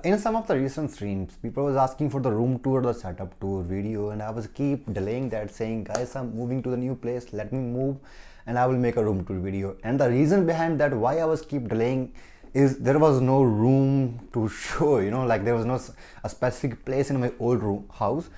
In some of the recent streams, people was asking for the room tour, the setup tour video, and I was keep delaying that, saying, guys, I'm moving to the new place, let me move, and I will make a room tour video. And the reason behind that, why I was keep delaying, is there was no room to show. Like there was no a specific place in my old house.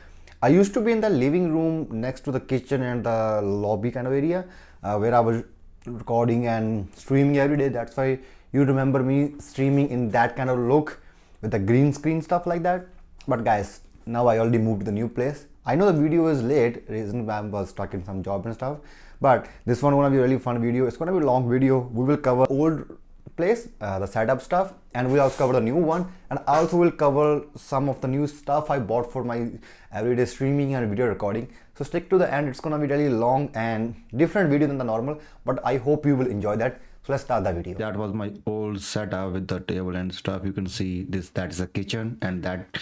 I used to be in the living room next to the kitchen and the lobby kind of area, where I was recording and streaming every day. That's why you remember me streaming in that kind of look with the green screen stuff like that. But guys, now I already moved to the new place. I know the video is late, reason I was stuck in some job and stuff, but this one gonna be a really fun video. It's gonna be a long video. We will cover old place, the setup stuff, and we'll also cover the new one, and I also will cover some of the new stuff I bought for my everyday streaming and video recording. So stick to the end. It's gonna be really long and different video than the normal, but I hope you will enjoy that. So let's start the video. That was my old setup with the table and stuff. You can see this, that is a kitchen, and that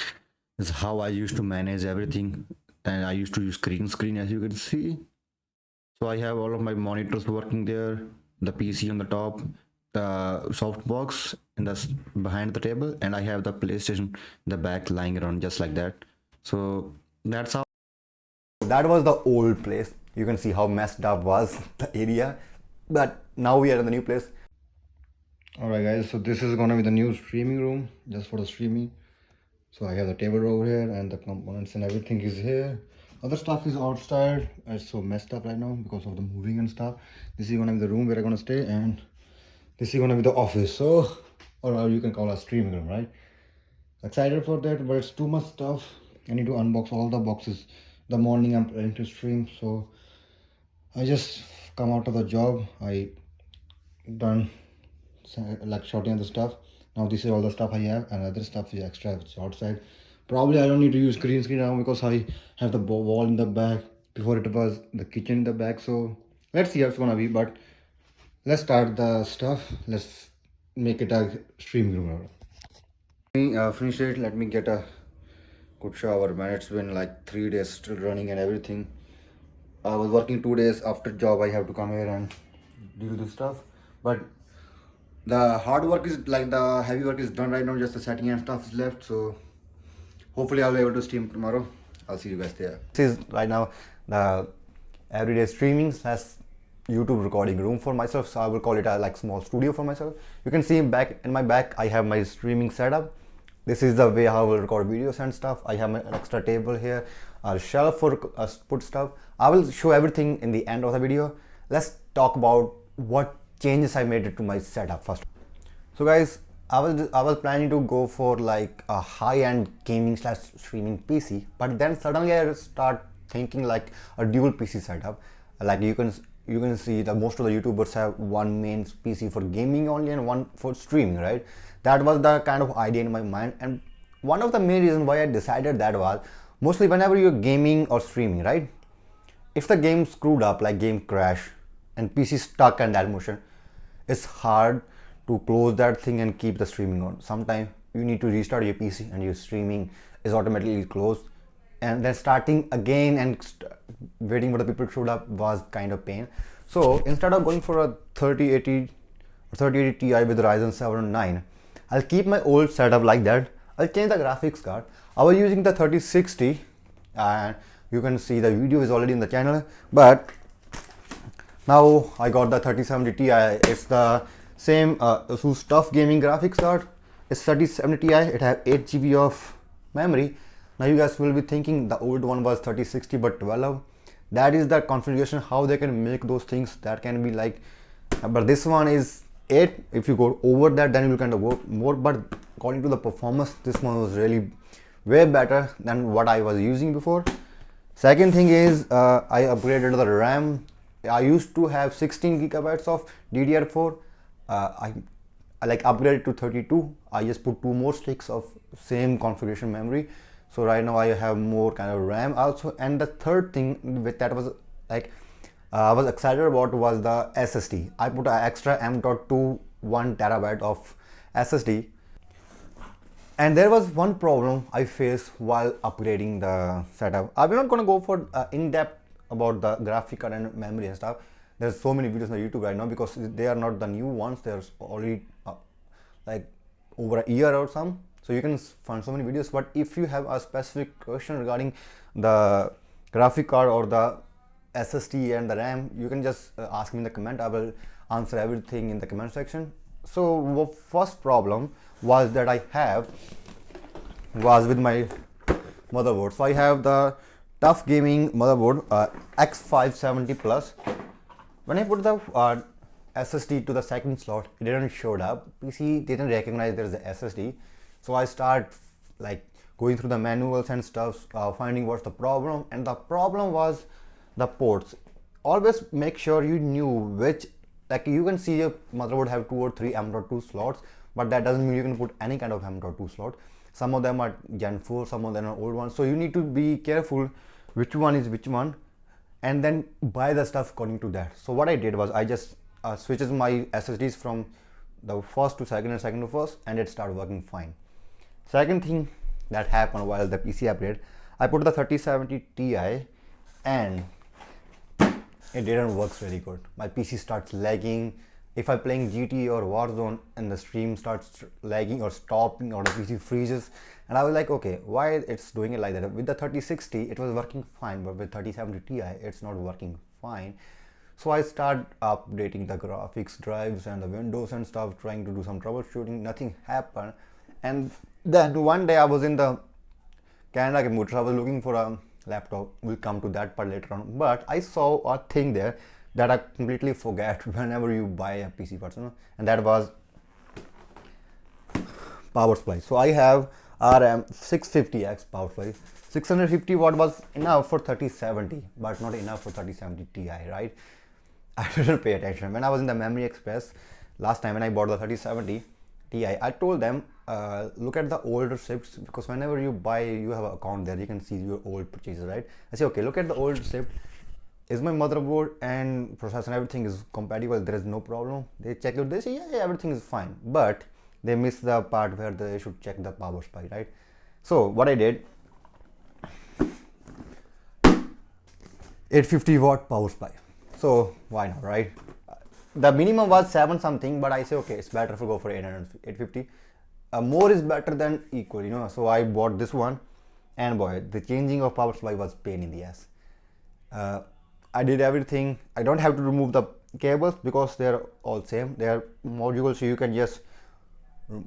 is how I used to manage everything. And I used to use green screen, as you can see. So I have all of my monitors working there, the PC on the top, the softbox in the behind the table, and I have the PlayStation in the back lying around just like that. So that's how. That was the old place. You can see how messed up was the area, but now we are in the new place. Alright guys, so this is gonna be the new streaming room, just for the streaming. So I have the table over here, and the components and everything is here. Other stuff is outside. It's so messed up right now because of the moving and stuff. This is gonna be the room where I'm gonna stay, and this is gonna be the office. So, or you can call it a streaming room, right? Excited for that, but it's too much stuff. I need to unbox all the boxes. The morning I'm planning to stream, so I just come out of the job. I done like sorting the stuff. Now this is all the stuff I have, and other stuff is extra. It's outside. Probably I don't need to use green screen now because I have the wall in the back. Before it was the kitchen in the back. So let's see how it's gonna be. But let's start the stuff. Let's make it a stream room. Finish it. Let me get a good shower, man. It's been like 3 days still running and everything. I was working 2 days after job. I have to come here and do this stuff. But the hard work is like the heavy work is done right now. Just the setting and stuff is left. So hopefully I'll be able to stream tomorrow. I'll see you guys there. This is right now the everyday streaming slash YouTube recording room for myself. So I will call it a like small studio for myself. You can see back in my back I have my streaming setup. This is the way how I will record videos and stuff. I have an extra table here, a shelf for put stuff. I will show everything in the end of the video. Let's talk about what changes I made it to my setup first. So guys, I was planning to go for like a high-end gaming slash streaming PC, but then suddenly I start thinking like a dual PC setup. Like you can see that most of the YouTubers have one main PC for gaming only and one for streaming, right? That was the kind of idea in my mind, and one of the main reasons why I decided that was mostly whenever you're gaming or streaming, right? If the game screwed up, like game crash and PC stuck in that motion, it's hard to close that thing and keep the streaming on. Sometimes you need to restart your PC and your streaming is automatically closed, and then starting again and waiting for the people to show up was kind of pain. So instead of going for a 3080 or 3080 Ti with Ryzen 7 9, I'll keep my old setup like that. I'll change the graphics card. I was using the 3060, and you can see the video is already in the channel, but now I got the 3070 Ti. It's the same ASUS TUF gaming graphics card. It's 3070 Ti. It has 8 GB of memory. Now you guys will be thinking the old one was 3060 but 12. That is the configuration how they can make those things. That can be like, but this one is 8. If you go over that, then you will kind of work more. But according to the performance, this one was really way better than what I was using before. Second thing is I upgraded the RAM. I used to have 16 gigabytes of DDR4. I like upgraded to 32. I just put 2 more sticks of same configuration memory. So right now I have more kind of RAM also. And the third thing with that was like I was excited about was the SSD. I put an extra M.2 1 terabyte of SSD. And there was one problem I faced while upgrading the setup. I'm not gonna go for in-depth about the graphic card and memory and stuff. There's so many videos on YouTube right now because they are not the new ones. There's already like over a year or some. So you can find so many videos. But if you have a specific question regarding the graphic card or the SSD and the RAM, you can just ask me in the comment. I will answer everything in the comment section. So first problem was that I have was with my motherboard. So I have the Tough Gaming motherboard, X570 Plus. When I put the SSD to the second slot, it didn't show up. PC didn't recognize there's a SSD. So I start like going through the manuals and stuff, finding what's the problem. And the problem was the ports. Always make sure you knew which, like you can see your motherboard have 2 or 3 M.2 slots, but that doesn't mean you can put any kind of M.2 slot. Some of them are Gen 4, some of them are old ones. So you need to be careful which one is which one, and then buy the stuff according to that. So what I did was I just switches my SSDs from the first to second and second to first, and it started working fine. Second thing that happened while the PC upgrade, I put the 3070 Ti and it didn't work really good. My PC starts lagging. If I'm playing GT or Warzone and the stream starts lagging or stopping or the PC freezes, and I was like, okay, why it's doing it like that? With the 3060 it was working fine, but with 3070 Ti it's not working fine. So I start updating the graphics drives and the Windows and stuff, trying to do some troubleshooting. Nothing happened. And then one day I was in the Canada computer. I was looking for a laptop. We'll come to that part later on. But I saw a thing there that I completely forget whenever you buy a PC parts, and that was power supply. So I have RM 650X power supply. 650 watt was enough for 3070, but not enough for 3070 Ti, right? I didn't pay attention. When I was in the Memory Express last time when I bought the 3070 Ti, I told them look at the older receipts, because whenever you buy, you have an account there, you can see your old purchases, right? I say, okay, look at the old receipt. Is my motherboard and processor and everything is compatible? There is no problem. They check it, they say yeah, everything is fine, but they miss the part where they should check the power supply, right? So what I did, 850 watt power supply. So why not, right? The minimum was 7 something, but I say okay, it's better if we go for 850. More is better than equal, So I bought this one, and boy, the changing of power supply was pain in the ass. I did everything. I don't have to remove the cables because they're all same. They are modules, so you can just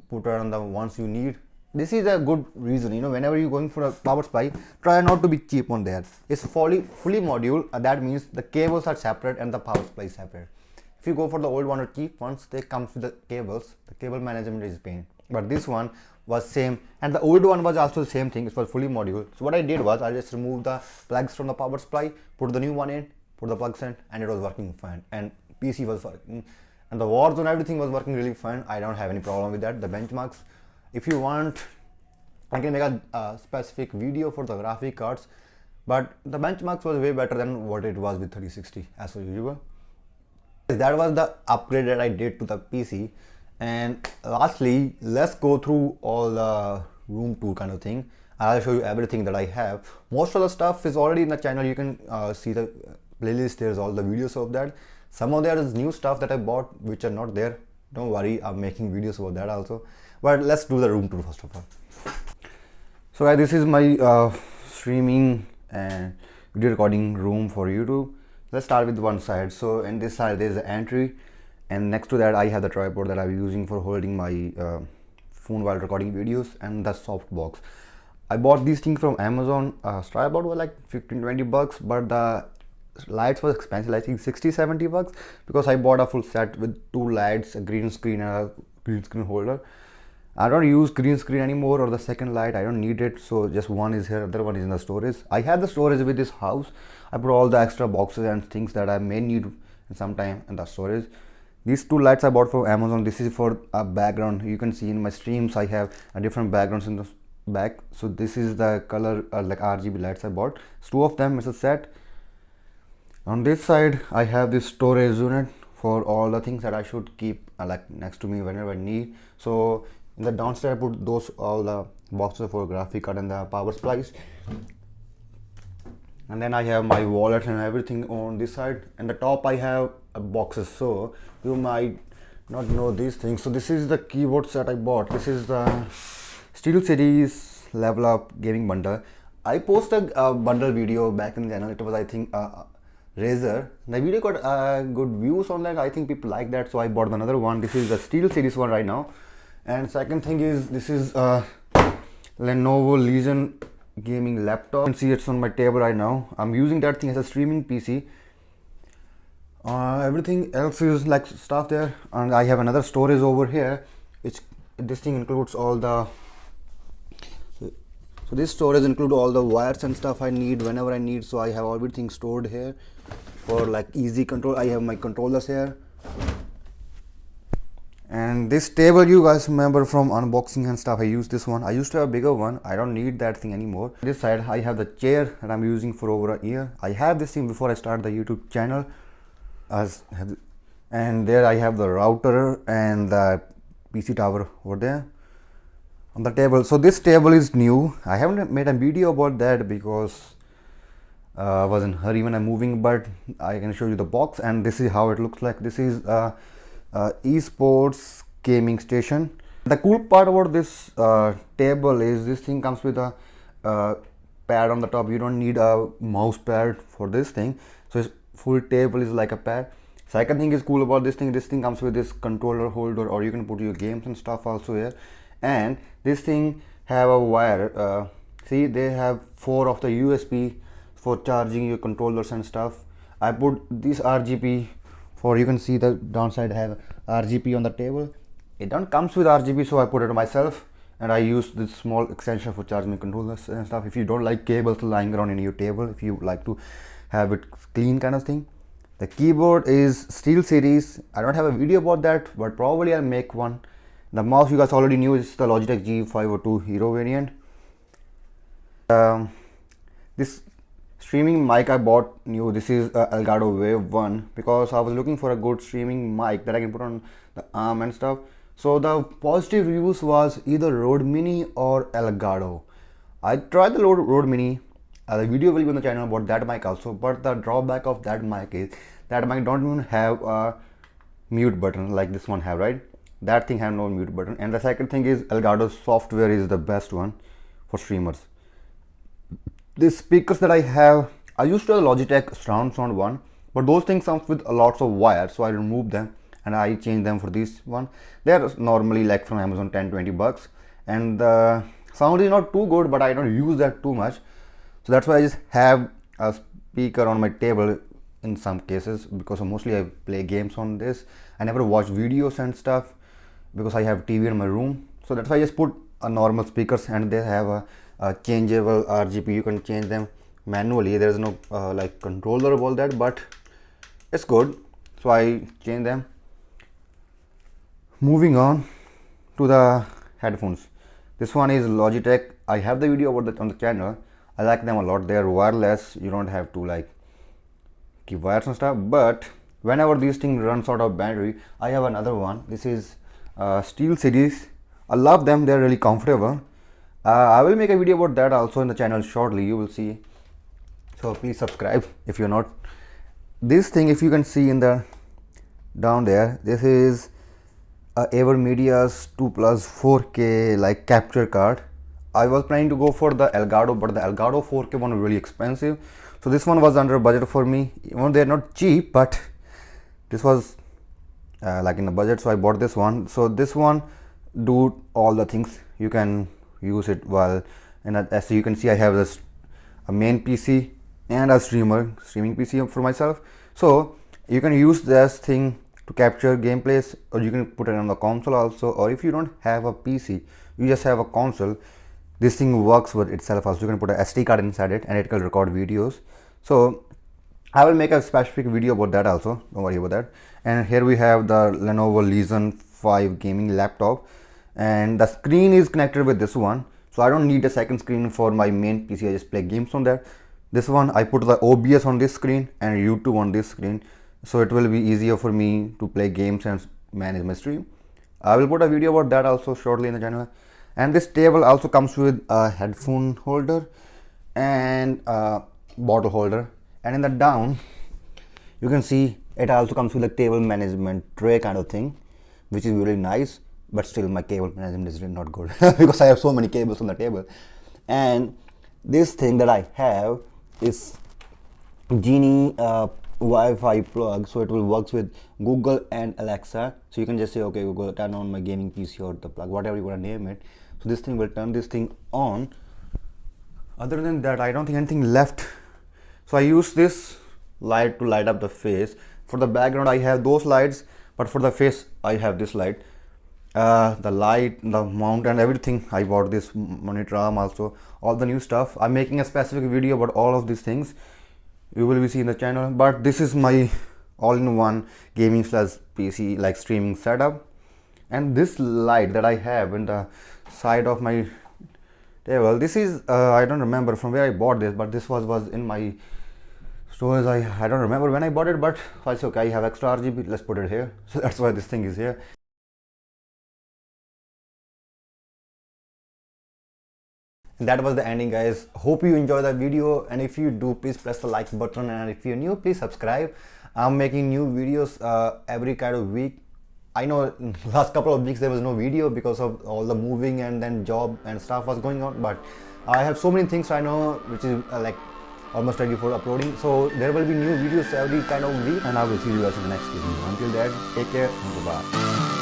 put on the ones you need. This is a good reason, whenever you're going for a power supply, try not to be cheap on there. It's fully module. That means the cables are separate and the power supply is separate. If you go for the old one or cheap ones, they come with the cables. The cable management is pain. But this one was same, and the old one was also the same thing. It was fully module. So what I did was I just removed the plugs from the power supply, put the new one in, put the plugs in, and it was working fine. And PC was working, and the Warzone, everything was working really fine. I don't have any problem with that. The benchmarks, if you want, I can make a specific video for the graphic cards, but the benchmarks was way better than what it was with 3060 as usual. That was the upgrade that I did to the PC. And lastly, let's go through all the room tour kind of thing. I'll show you everything that I have. Most of the stuff is already in the channel. You can see the playlist. There's all the videos of that. Some of there is new stuff that I bought which are not there. Don't worry, I'm making videos about that also. But let's do the room tour first of all. So guys, this is my streaming and video recording room for YouTube. Let's start with one side. So in this side there is the entry, and next to that I have the tripod that I'm using for holding my phone while recording videos, and the softbox. I bought these things from Amazon. Tripod was like 15-20 bucks, but the lights was expensive, I think 60-70 bucks, because I bought a full set with 2 lights, a green screen and a green screen holder. I don't use green screen anymore, or the second light, I don't need it, so just one is here, other one is in the storage. I had the storage with this house. I put all the extra boxes and things that I may need in some time in the storage. These 2 lights I bought from Amazon. This is for a background. You can see in my streams I have a different backgrounds in the back. So this is the color like RGB lights I bought. It's 2 of them. It's a set. On this side I have this storage unit for all the things that I should keep like next to me whenever I need. So in the downstairs I put those all the boxes for graphic card and the power supplies. And then I have my wallet and everything on this side, and the top I have boxes, so you might not know these things. So this is the keyboard set I bought. This is the SteelSeries Level Up Gaming Bundle. I posted a bundle video back in the channel. It was, I think, Razer. The video got good views on that. I think people like that, so I bought another one. This is the SteelSeries one right now. And second thing is, this is Lenovo Legion gaming laptop. You can see it's on my table right now. I'm using that thing as a streaming PC. Everything else is like stuff there, and I have another storage over here. This thing includes all the, so this storage includes all the wires and stuff I need whenever I need. So I have everything stored here for like easy control. I have my controllers here. And this table, you guys remember from unboxing and stuff, I used this one. I used to have a bigger one. I don't need that thing anymore. This side I have the chair that I'm using for over a year. I have this thing before I started the YouTube channel. And there I have the router and the PC tower over there on the table. So this table is new. I haven't made a video about that because I was in a hurry when I'm moving, but I can show you the box, and this is how it looks like. This is esports gaming station. The cool part about this table is this thing comes with a pad on the top. You don't need a mouse pad for this thing, so it's full table is like a pad. Second thing is cool about this thing comes with this controller holder, or you can put your games and stuff also here. And this thing have a wire, see, they have 4 of the USB for charging your controllers and stuff. I put this RGB for, you can see the downside, I have RGB on the table. It don't comes with RGB, so I put it myself, and I use this small extension for charging my controllers and stuff. If you don't like cables lying around in your table, if you like to have it clean kind of thing. The keyboard is SteelSeries. I don't have a video about that, but probably I'll make one. The mouse you guys already knew is the Logitech G502 Hero variant. This streaming mic I bought new. This is Elgato Wave 1 because I was looking for a good streaming mic that I can put on the arm and stuff. So the positive reviews was either Rode Mini or Elgato. I tried the Rode Mini. The video will be on the channel about that mic also, but the drawback of that mic is that mic don't even have a mute button like this one have, right? That thing have no mute button. And the second thing is Elgato software is the best one for streamers. These speakers that I have, I used to have Logitech Surround Sound one, but those things come with lots of wires, so I removed them and I changed them for this one. They are normally like from Amazon 10-20 bucks, and the sound is not too good, but I don't use that too much. So that's why I just have a speaker on my table in some cases, because mostly I play games on this. I never watch videos and stuff because I have TV in my room. So that's why I just put a normal speakers, and they have a changeable RGB. You can change them manually. There is no like controller about that, but it's good. So I change them. Moving on to the headphones. This one is Logitech. I have the video about that on the channel. I like them a lot. They are wireless. You don't have to like keep wires and stuff. But whenever these things runs out of battery, I have another one. This is SteelSeries. I love them. They're really comfortable. I will make a video about that also in the channel shortly. You will see. So please subscribe if you're not. This thing, if you can see in the down there, this is AverMedia's 2 Plus 4K like capture card. I was planning to go for the Elgato, but the Elgato 4K one was really expensive. So this one was under budget for me. Even they're not cheap, but this was like in the budget, so I bought this one. So this one do all the things. You can use it while, and as you can see, I have this a main PC and a streaming PC for myself. So you can use this thing to capture gameplays, or you can put it on the console also. Or if you don't have a PC, you just have a console, this thing works with itself also. You can put a SD card inside it and it can record videos. So I will make a specific video about that also, don't worry about that. And here we have the Lenovo Legion 5 gaming laptop, and the screen is connected with this one, so I don't need a second screen for my main PC. I just play games on that. This one I put the OBS on this screen and YouTube on this screen, so it will be easier for me to play games and manage my stream. I will put a video about that also shortly in the channel. And this table also comes with a headphone holder and a bottle holder, and in the down you can see it also comes with a table management tray kind of thing, which is really nice. but still my cable management is really not good because I have so many cables on the table. And this thing that I have is Genie Wi-Fi plug, so it will work with Google and Alexa. So you can just say, okay Google, turn on my gaming PC or the plug, whatever you want to name it. So this thing will turn this thing on. Other than that, I don't think anything left. So I use this light to light up the face. For the background I have those lights, but for the face I have this light. The light, the mount and everything, I bought this monitor arm also, all the new stuff. I'm making a specific video about all of these things, you will be seeing the channel. But this is my all-in-one gaming slash PC like streaming setup. And this light that I have in the side of my table, this is I don't remember from where I bought this, but this was in my stores. I don't remember when I bought it, but it's okay, I have extra RGB, let's put it here. So that's why this thing is here. And that was the ending, guys. Hope you enjoy the video, and if you do, please press the like button, and if you're new, please subscribe. I'm making new videos every kind of week. I know last couple of weeks there was no video because of all the moving and then job and stuff was going on, but I have so many things right now which is like almost ready for uploading. So there will be new videos every kind of week, and I will see you guys in the next video. Until then, take care and goodbye.